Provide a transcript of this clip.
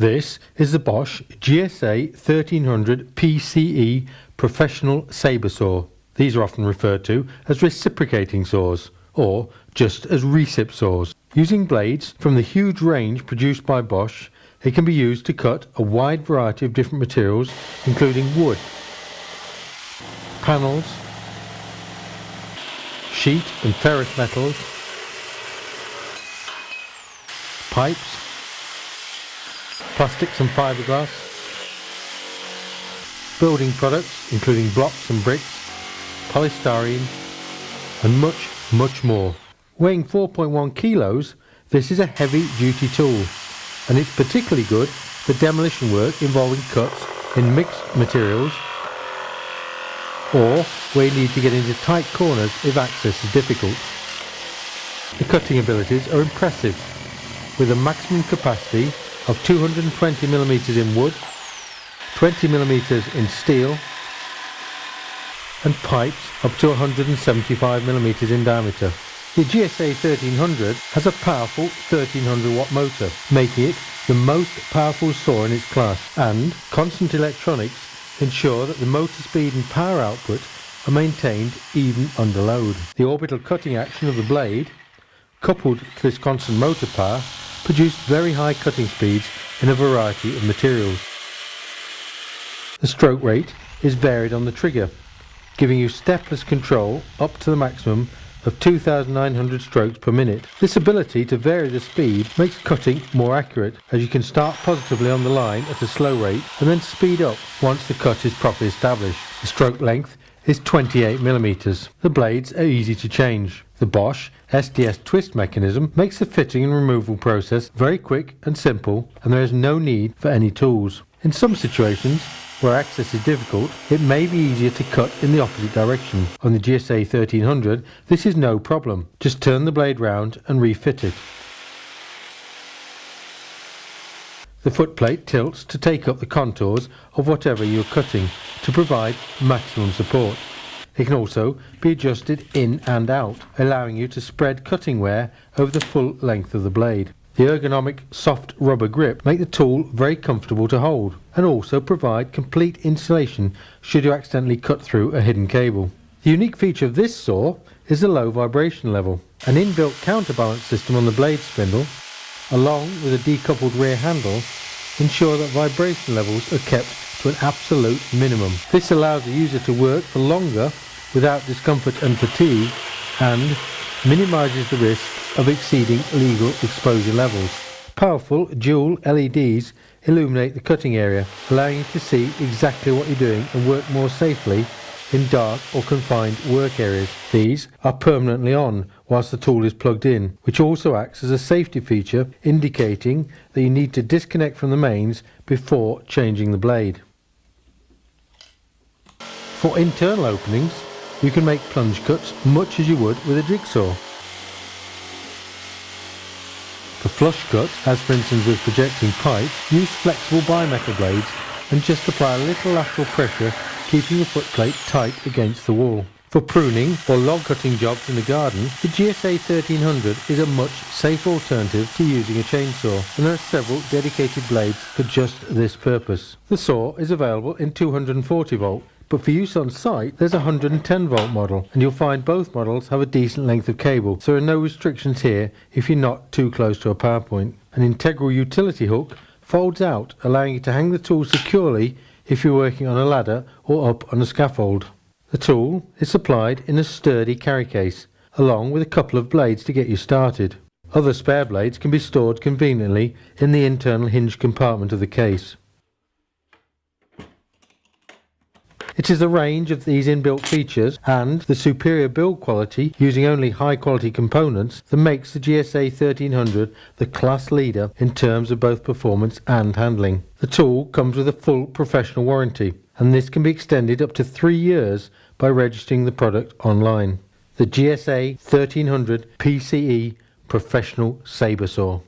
This is the Bosch GSA 1300 PCE Professional Sabre Saw. These are often referred to as reciprocating saws, or just as recip saws. Using blades from the huge range produced by Bosch, it can be used to cut a wide variety of different materials, including wood, panels, sheet and ferrous metals, pipes, plastics and fiberglass, building products including blocks and bricks, polystyrene and much more. Weighing 4.1 kilos, this is a heavy duty tool, and it's particularly good for demolition work involving cuts in mixed materials or where you need to get into tight corners if access is difficult. The cutting abilities are impressive, with a maximum capacity of 220mm in wood, 20mm in steel and pipes up to 175mm in diameter. The GSA 1300 has a powerful 1300 watt motor, making it the most powerful saw in its class, and constant electronics ensure that the motor speed and power output are maintained even under load. The orbital cutting action of the blade, coupled to this constant motor power, produce very high cutting speeds in a variety of materials. The stroke rate is varied on the trigger, giving you stepless control up to the maximum of 2,900 strokes per minute. This ability to vary the speed makes cutting more accurate, as you can start positively on the line at a slow rate and then speed up once the cut is properly established. The stroke length is 28mm. The blades are easy to change. The Bosch SDS twist mechanism makes the fitting and removal process very quick and simple, and there is no need for any tools. In some situations where access is difficult, it may be easier to cut in the opposite direction. On the GSA 1300, this is no problem. Just turn the blade round and refit it. The footplate tilts to take up the contours of whatever you are cutting to provide maximum support. It can also be adjusted in and out, allowing you to spread cutting wear over the full length of the blade. The ergonomic soft rubber grip make the tool very comfortable to hold, and also provide complete insulation should you accidentally cut through a hidden cable. The unique feature of this saw is the low vibration level. An inbuilt counterbalance system on the blade spindle, along with a decoupled rear handle, ensure that vibration levels are kept to an absolute minimum. This allows the user to work for longer without discomfort and fatigue, and minimises the risk of exceeding legal exposure levels. Powerful dual LEDs illuminate the cutting area, allowing you to see exactly what you're doing and work more safely in dark or confined work areas. These are permanently on whilst the tool is plugged in, which also acts as a safety feature, indicating that you need to disconnect from the mains before changing the blade. For internal openings, you can make plunge cuts much as you would with a jigsaw. For flush cuts, as for instance with projecting pipes, use flexible bimetal blades and just apply a little lateral pressure, keeping the footplate tight against the wall. For pruning or log cutting jobs in the garden, the GSA 1300 is a much safer alternative to using a chainsaw, and there are several dedicated blades for just this purpose. The saw is available in 240 volt, but for use on site there's a 110 volt model, and you'll find both models have a decent length of cable, so there are no restrictions here if you're not too close to a power point. An integral utility hook folds out, allowing you to hang the tool securely if you're working on a ladder or up on a scaffold. The tool is supplied in a sturdy carry case, along with a couple of blades to get you started. Other spare blades can be stored conveniently in the internal hinge compartment of the case. It is the range of these inbuilt features and the superior build quality using only high quality components that makes the GSA 1300 the class leader in terms of both performance and handling. The tool comes with a full professional warranty, and this can be extended up to 3 years by registering the product online. The GSA 1300 PCE Professional Sabre Saw.